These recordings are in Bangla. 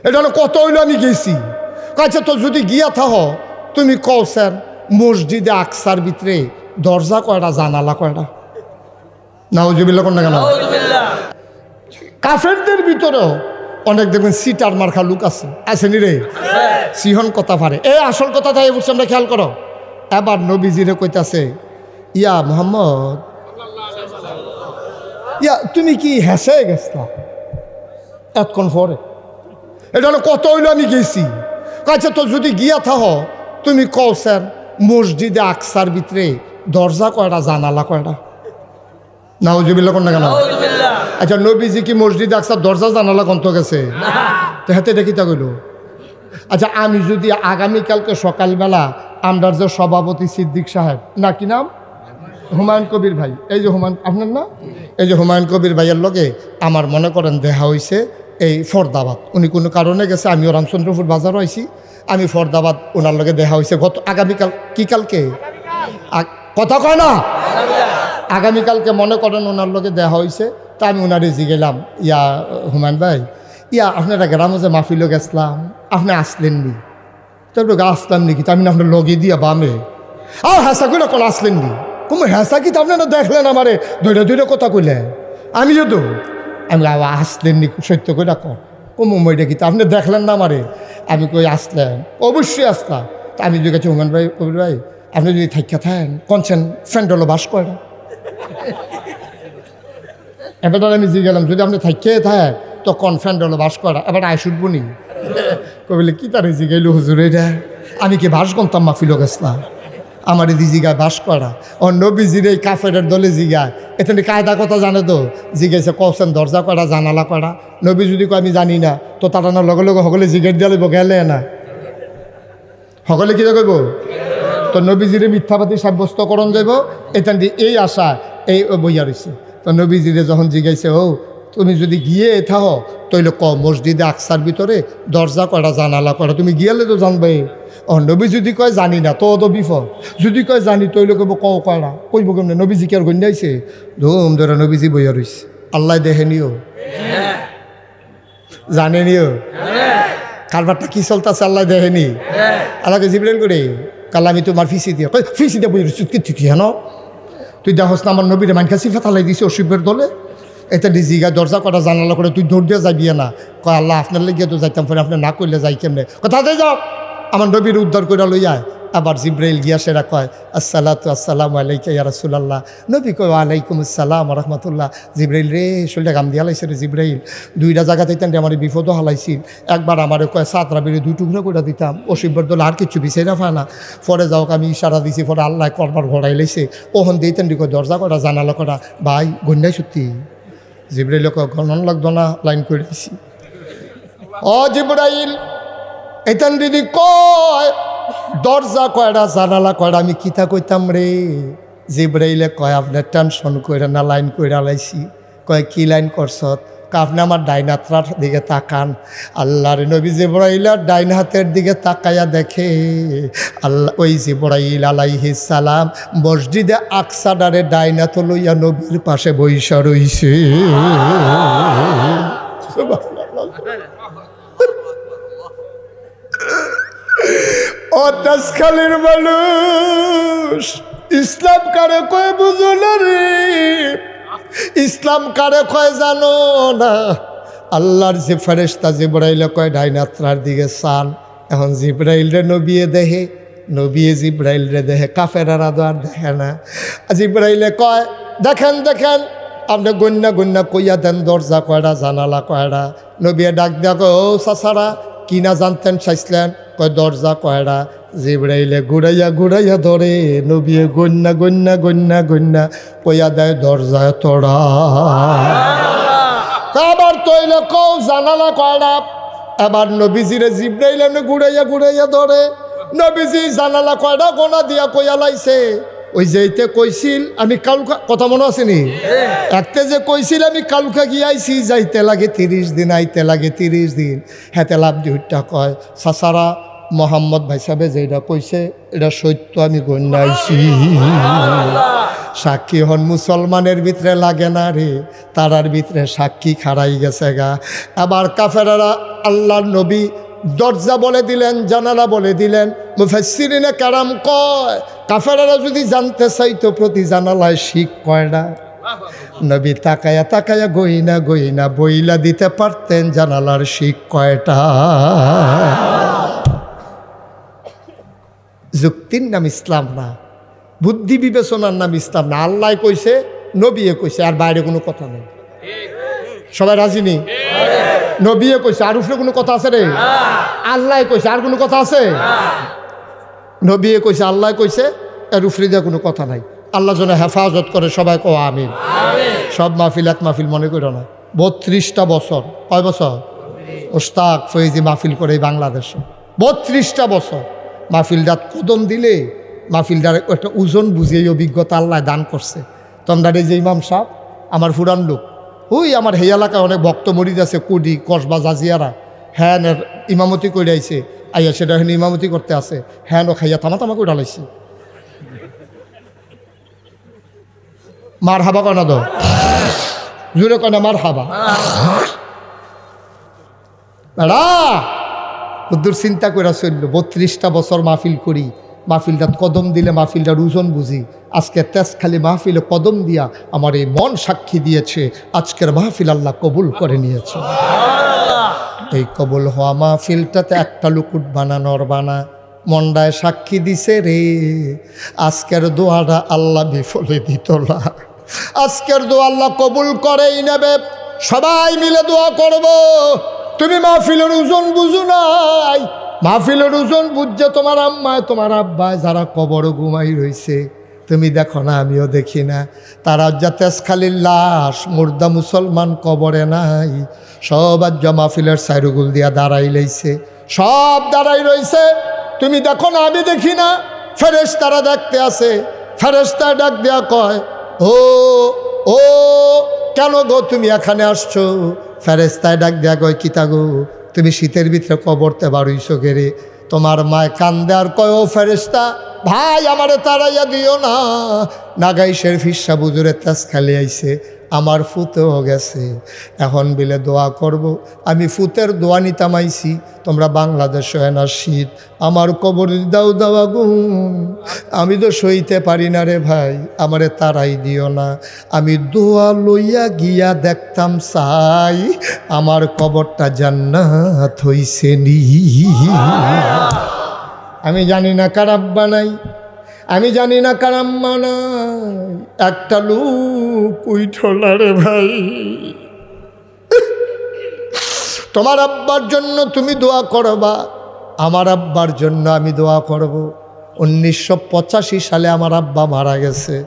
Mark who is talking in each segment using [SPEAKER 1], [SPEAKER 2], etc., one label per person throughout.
[SPEAKER 1] এটা হলো কত হইলো আমি গেছি। কাছে তো যদি গিয়া থাহ তুমি কওছেন মসজিদে আকসার ভিতরে দরজা কয়টা জানালা কয়টা? নাউজুবিল্লাহ কোন না কেন? কাফেরদের ভিতরেও অনেক দেখবেন সিটার মার্কা লোক আছে, আসেনি রে? সিহন কথা পারে। আসল কথা তাই বুঝছি, আমরা খেয়াল করো। এবার নবীজিরে কইতাছে, ইয়া মোহাম্মদ, ইয়া তুমি কি হেসে গেছলা এতক্ষণ পরে? এটা হলো কত হইলো আমি গেছি। কাছে তো যদি গিয়া থাহ তুমি কওছেন মসজিদে আকসার ভিতরে দরজা কয়টা জানালা কয়টা? নাউজুবিল্লাহ কোন না কেন? আচ্ছা নবীজি কি মসজিদে আকসার দরজা জানালা কন্ত গেছে? তো হাতে দেখি তা কইল। আচ্ছা আমি যদি আগামীকালকে সকালবেলা আমরার যে সভাপতি সিদ্দিক সাহেব, না কি নাম, হুমায়ুন কবির ভাই, এই যে হুমায়ুন আপনার না, এই যে হুমায়ুন কবির ভাইয়ের লগে আমার মনে করেন দেখা হয়েছে এই ফরদাবাদ। উনি কোনো কারণে গেছে, আমিও রামচন্দ্রপুর বাজারও আইছি, আমি ফরদাবাদ ওনার লগে দেখা হয়েছে গত আগামীকাল। কি কালকে কথা কয় না, আগামীকালকে মনে করেন ওনার লগে দেখা হয়েছে। তা আমি ওনারে জিগেলাম, ইয়া হুমায়ুন ভাই, ইয়া আপনারা গ্রামে যে মাহফিলে গেছিলাম আপনি আসলেননি? তারপরে আসলাম নাকি? তা আমি আপনার লগে দিয়া বামে হ্যাঁসা করে কোন আসলেননি? কোনো হ্যাঁসা কি আপনারা দেখলেন আমারে ধৈর্য ধৈর্য কথা কইলেন? আমি যদি আমি আসলেননি সত্য করে কর কমু মইটা কি আপনি দেখলেন না আমারে? আমি কই আসলেন, অবশ্যই আসলাম। তা আমি যদি কাছে হুমায়ুন ভাই, কবির ভাই আপনি যদি থাইকা থাকেন কনছেন ফ্রেন্ড হলো বাস করে। এবার আমি জিগেলাম যদি আপনি থাইকে থাকেন তো কনফ্রেন্ড হলো বাস করা, এবার আয় শুটবো নি? কবিলে কি তারে জিগাইল হুজুর, এটা আমি কি বাস গন্তাম মাহফিল গেছলাম? আমার এদি জিগায় বাস করা। ও নবীজির এই কাফের দলে জিগায়, এখানে কায়দা কথা জানে তো, জিগাইছে কওছেন দরজা করা জানালা করা। নবী যদি কয় আমি জানি না, তো তারা না লগে লগে সকলে জিগাই দিয়া লইব, গেলে না সকলে কি কইব? তো নবীজিরে মিথ্যাবাদী সাব্যস্ত করণ যাইব, এখান দিয়ে এই আশা এই বইয়া রয়েছে। তো নবীজিরে যখন জিগাইছে, ও তুমি যদি গিয়ে থাহ তৈলে ক মসজিদে আকসার ভিতরে দরজা করা জানালা করা, তুমি গিয়ালে তো জানবে। ও নবী যদি কয় জানি না তো তো বিপদ, যদি কয় জানি তৈলে কব ক কয়টা কইব কেমনে? নবীজি কি আর গন্যাইছে? ধুম ধরে নবীজি বইয়া রইছে। আল্লাহ দেখে নিও, জানে নিও কারবারটা কি চলতেছে, আল্লাহ দেখেনি। আল্লাহকে জিবরাইল করে কাল আমি তোমার ফিসি দিয়ে বই রইছি কি হেন তুই দেখস না আমার নবীরে মানখা সিফা তালাই দিছি অসুবের দলে, এটা ডিজিগা দরজা করা জানালা করে তুই দৌড় দিয়ে যাবি না? কয় আল্লাহ আপনার লেগে তো যাইতাম, পরে আপনি না করলে যাই কেমনে? কথা দিয়ে যাও আমার নবীর উদ্ধার করে লইয়ায়। আবার জিব্রাইল গিয়া সেরা কয় আসসালাতু আসসালামু আলাইকা ইয়া রাসূলুল্লাহ। নবী কয় ওয়ালাইকুম আসসালাম ওয়া রাহমাতুল্লাহ। জিব্রাইল রে শরীরটা গাম দিয়া লাইছে রে জিব্রাইল, দুইটা জায়গাতে তাই আমার বিপদও হালাইছিল। একবার আমার কয় সাতরা বেড়ে দুই টুকরো করে দিতাম, অসিব্বর দল আর কিছু বিচাইরা পায় না। পরে যাও আমি ইশারা দিছি, পরে আল্লাহ করবার ঘোড়াই লাইছে। ওহন দিতেন কয় দরজা করা জানালা করা। ভাই গন্যাই সত্যি জিব্রাইল গণন লাগতো না, লাইন করে দিছি। ও জিব্রাইল এতান দিদি কয় দরজা কয়টা জানালা কয়টা, আমি কিতা কইতাম রে? জিব্রাইলে কয় আপনার টেনশন করে না, লাইন করে আলাইছি। কয় কি লাইন করছত? আপনি আমার ডাইন হাতের দিকে তাকান। আল্লাহর নবী জিব্রাইলের ডাইন হাতের দিকে তাকাইয়া দেখে আল্লাহ ওই জিব্রাইল আলাইহিস সালাম মসজিদে আকসাডারে ডাইন হাত লইয়া নবীর পাশে বইসা রইছে। ও দাসখালীর মানুষ, ইসলাম কারে কয় বুঝো না রে? ইসলাম কারে কয় জানো না? আল্লাহর যে ফেরেশতা জিব্রাইল কয় ডাইন হাতের দিকে চান। এখন জিব্রাইল রে নবিয়ে দেহে, নবিয়ে জিব্রাইল রে দেহে, কাফেরারা তো আর দেখে না। জিব্রাইলে কয় দেখেন দেখেন আপনি গন্যা গন্যা কইয়া দেন দরজা কয়টা জানালা কয়টা। নবিয়ে ডাক দিয়া কয় ও চাচারা কি না জানতেন চাইছিলেন? কয় দরজা কয়টা। জিব্রাইলে ঘুরাইয়া ঘুরাইয়া ধরে, নবিয়ে গন্যা গন্যা গন্যা গন্যা কইয়া দেয় দরজা তোড়া। আবার তৈলে কও জানালা কয়টা। আবার নবীজিরে জিব্রাইল এমনি ঘুরাইয়া ঘুরাইয়া ধরে, নবীজি জানালা কয়টা গোনা দিয়া কইয়া লাইছে। ওই যেইতে কইছিল আমি কালুকা, কথা মনে আসেনি? একটা যে কইছিল আমি কালুকা গিয়াইছি, যাইতে লাগে 30 দিন, আইতে লাগে 30 দিন। হেতে লাভ দুইটা কয় চাচারা মোহাম্মদ ভাই সাহেবে যেটা কইছে এটা সত্য, আমি গন্যাইছি। সাক্ষী হন মুসলমানের ভিতরে লাগে না রে, তারার ভিতরে সাক্ষী খাড়াই গেছে গা। আবার কাফেরারা আল্লাহর নবী দরজা বলে দিলেন, জানালা বলে দিলেন। মুফাসসিরিনে কারাম কয় কাফেরারা যদি জানতে চাইতো প্রতি জানালায় শিক কয়টা, নবী তাকায়া তাকায়া গইনা গইনা বইলা দিতে পারতেন জানালার শিক কয়টা। যুক্তির নাম ইসলাম না, বুদ্ধি বিবেচনার নাম ইসলাম না। আল্লাহ কইছে, নবীয়ে কইছে, আর বাইরে কোনো কথা নেই। সবাই রাজি নেই? নবীয়ে কইছে, আর উপরে কোনো কথা আছে রে? আল্লাহ কইছে, আর কোনো কথা আছে? নবীয়ে কইছে, আল্লাহ কইছে, এর উপরে দিয়ে কোনো কথা নাই। আল্লাহ যেন হেফাজত করে, সবাই কো আমিন। সব মাহফিল এক মাহফিল মনে করো না। 32টা বছর, কয় বছর ওস্তাদ ফয়েজি মাহফিল করে এই বাংলাদেশে 32টা বছর মাহফিলটা কদম দিলে মাহফিলটার একটা ওজন বুঝিয়ে অভিজ্ঞতা আল্লাহ দান করছে। তোমরা যে ইমাম সাহেব আমার ফুরান লোক, ওই আমার এই এলাকায় অনেক ভক্ত মরিদ আছে, কুডি কসবা জাজিয়ারা, হ্যাঁ ইমামতি করে আইছে, আইয়া সেটা হেন ইমামতি করতে আছে, হ্যাঁ ও খাইয়া থামা থামা করে ডালাইছে। মার হাবা কনা দো জুড়ে কনা মার হাবা উদ্দুর চিন্তা করে চলল। 32টা বছর মাহফিল করি, মাহফিলটা কদম দিলে মাহফিলটার ওজন বুঝি। আজকে তেজখালি মাহফিলে কদম দিয়া আমার এই মন সাক্ষী দিয়েছে আজকের মাহফিল আল্লাহ কবুল করে নিয়েছে। এই কবুল হওয়া মাহফিলটাতে একটা লুকুট বানানোর বানা মন্ডায় সাক্ষী দিছে রে, আজকের দোয়াটা আল্লাহ বিফলে দিত না। আজকের দোয়া আল্লাহ কবুল করেই নেবে। সবাই মিলে দোয়া করব। তুমি মাহফিলের ওজন বুঝো নাই, মাহফিলের ওজন বুঝছে তোমার আম্মায় তোমার আব্বায় যারা কবর ঘুমাই রয়েছে, তুমি দেখো না, আমিও দেখি না। তারা যা তেজখালির লাশ মুর্দা মুসলমান কবরে নাই, সব আজ মাহফিলের সাইরুগুল দিয়া দাঁড়াই লইছে, সব দাঁড়াই রইছে। তুমি দেখো না, আমি দেখি না। ফেরেশতারা দেখতে আছে, ফেরেশতা ডাক দেয়া কয়, ও ও কেন গো তুমি এখানে আসছো? ফেরেশতায় ডাক দেয়া কয়, কিতা গো তুমি শীতের ভিতরে কবরতে বাড়ইছো গেরে? তোমার মায় কান্দে আর কয়, ও ফেরেশতা ভাই আমারে তাড়াইয়া দিও না, নাগাইশের ফিসা বুজুরে তেজখালি আইছে, আমার ফুতেও গেছে, এখন বিলে দোয়া করব। আমি ফুতের দোয়া নিতাম আইছি, তোমরা বাংলাদেশ হয় না শীত, আমার কবর দাও দাওয়া গুণ, আমি তো সইতে পারি না রে ভাই, আমারে তাড়াই দিও না। আমি দোয়া লইয়া গিয়া দেখতাম চাই আমার কবরটা জান্নাত হইছে নি। আমি জানি না কার আব্বা নাই, আমি জানি না কার আম্মা নাই, একটা লোক উইঠলা রে ভাই। তোমার আব্বার জন্য তুমি দোয়া করবা, আমার আব্বার জন্য আমি দোয়া করব। 1985 সালে আমার আব্বা মারা গেছে।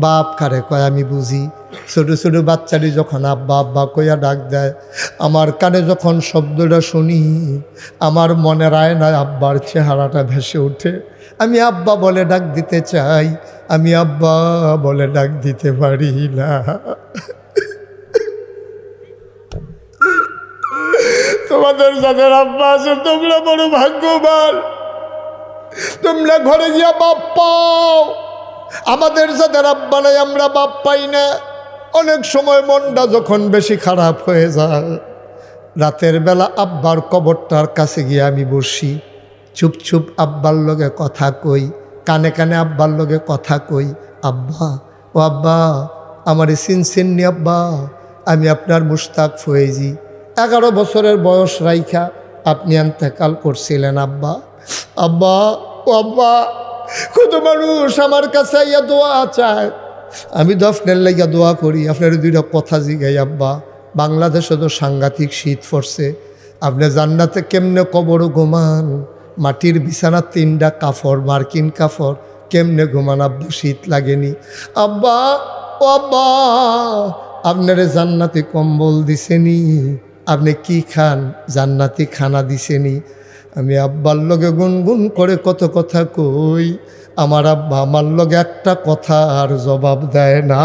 [SPEAKER 1] বাপ কারে কয় আমি বুঝি, ছোটো ছোটো বাচ্চাটি যখন আব্বা আব্বা কইয়া ডাক দেয়, আমার কানে যখন শব্দটা শুনি আমার মনের আয়নায় আব্বার চেহারাটা ভেসে ওঠে। আমি আব্বা বলে ডাক দিতে চাই, আমি আব্বা বলে ডাক দিতে পারি না। তোমাদের যাদের আব্বা আছে তোমরা বড় ভাগ্যবান, তোমরা ঘরে গিয়া বাপ পাও। আমাদের যাদের আব্বা নাই আমরা বাপ পাই না। অনেক সময় মনটা যখন বেশি খারাপ হয়ে যায়, রাতের বেলা আব্বার কবরটার কাছে গিয়ে আমি বসি, চুপ চুপ আব্বার লগে কথা কই, কানে কানে আব্বার লগে কথা কই, আব্বা ও আব্বা আমারে চিনছেননি আব্বা, আমি আপনার মুশতাক ফয়েজি, 11 বছরের বয়স রাইখা আপনি ইন্তেকাল করছিলেন আব্বা। আব্বা ও আব্বা, কত মানুষ আমার কাছে ইয়া দোয়া চায়, আমি তো আপনার লাইয়া দোয়া করি। আপনার 2টা কথা জিগাই আব্বা, বাংলাদেশে তো সাংঘাতিক শীত পড়ছে, আপনি জান্নাতে কেমনে কবর ঘুমান? মাটির বিছানা 3টা কাপড়, মার্কিন কাপড়, কেমনে ঘুমান আব্বা? শীত লাগেনি আব্বা ও আব্বা? আপনারে জান্নাতি কম্বল দিছেনি? আপনি কি খান? জান্নাতি খানা দিছেনি? আমি আব্বার লগে গুনগুন করে কত কথা কই, আমার আব্বা আমার লগে একটা কথা আর জবাব দেয় না।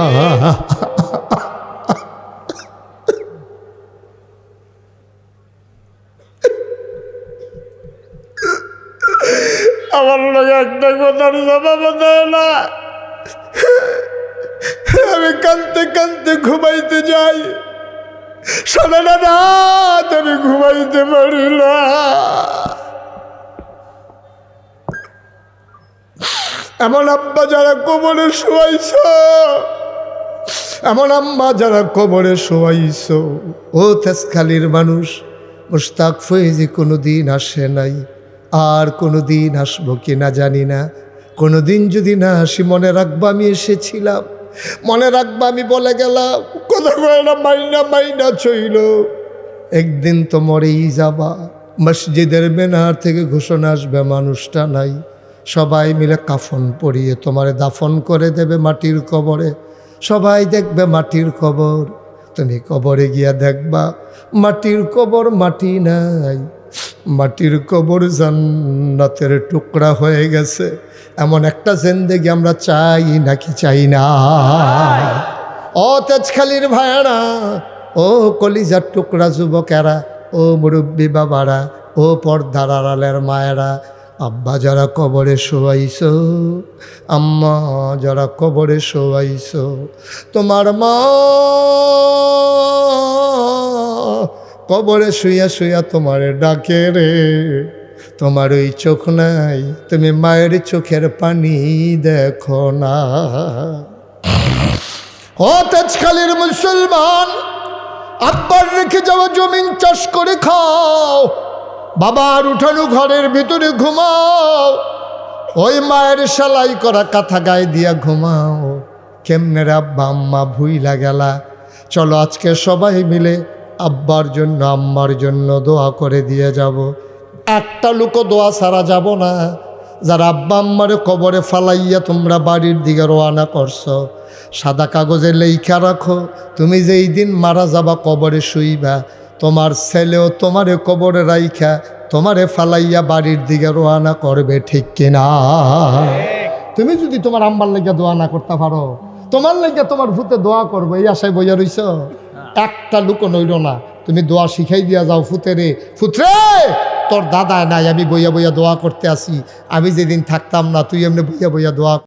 [SPEAKER 1] আমার লগে একটা কথার জবাব দেয় না। আমি কাঁদতে কাঁদতে ঘুমাইতে যাই, সারাটা রাত আমি ঘুমাইতে পারি না। এমন আব্বা যারা কবরে শোয়াইছ, এমন আম্মা যারা কবরে শোয়াইছ, ও তেজখালীর মানুষ, মুশতাক ফয়েজি কোনোদিন আসে নাই, আর কোনোদিন আসবো কিনা জানি না। কোনোদিন যদি না আসি মনে রাখবা আমি এসেছিলাম, মনে রাখবা আমি বলে গেলাম, কথা কয় না মাইনা মাইনা চইল, একদিন তো মরেই যাবা। মসজিদের মিনার থেকে ঘোষণা আসবে মানুষটা নাই, সবাই মিলে কাফন পরিয়ে তোমারে দাফন করে দেবে মাটির কবরে। সবাই দেখবে মাটির কবর, তুমি কবরে গিয়া দেখবা মাটির কবর মাটি নাই, মাটির কবর জান্নাতের টুকরা হয়ে গেছে। এমন একটা জিন্দেগি আমরা চাই নাকি চাই না? ও তেজখালীর ভাইয়ারা, ও কলিজার টুকরা যুবকেরা, ও মুরব্বী বাবারা, ও পর্দার আড়ালের মায়েরা, আব্বা যারা কবরে শোয়াইছ, আম্মা যারা কবরে শোয়াইছ, তোমার মা কবরে শুইয়া শুইয়া তোমারে ডাকে রে। তোমার ওই চোখ নাই, তুমি মায়ের চোখের পানি দেখো না। ও তেজখালীর মুসলমান, আব্বার রেখে যাওয়া জমিন চাষ করে খাও, বাবার উঠানো ঘরের ভিতরে ঘুমাও, ওই মায়ের সেলাই করা কাঁথা গায়ে দিয়া ঘুমাও। কেমনে রে আব্বা আম্মা ভুইলা গেলা? চলো আজকে সবাই মিলে আব্বার জন্য আম্মার জন্য দোয়া করে দিয়ে যাব। একটা লোকও দোয়া ছাড়া যাব না। যারা আব্বা আম্মারে কবরে ফালাইয়া তোমরা বাড়ির দিকে রওনা করছো, সাদা কাগজে লেখা রাখো, তুমি যেই দিন মারা যাবা কবরে শুইবা, তোমার ছেলেও তোমারে কবরে রাইখা তোমারে ফালাইয়া বাড়ির দিকে রওনা করবে, ঠিক কিনা? তুমি যদি তোমার আম্মার লেগে দোয়া না করতে পারো, তোমার লেগে তোমার ভূতে দোয়া করবো এই আশায় বইয়া রইছ? একটা লুকো নইল না। তুমি দোয়া শিখাই দিয়া যাও ফুতেরে, ফুতরে তোর দাদা নাই, আমি বইয়া বইয়া দোয়া করতে আসি, আমি যেদিন থাকতাম না তুই এমনি বইয়া বইয়া দোয়া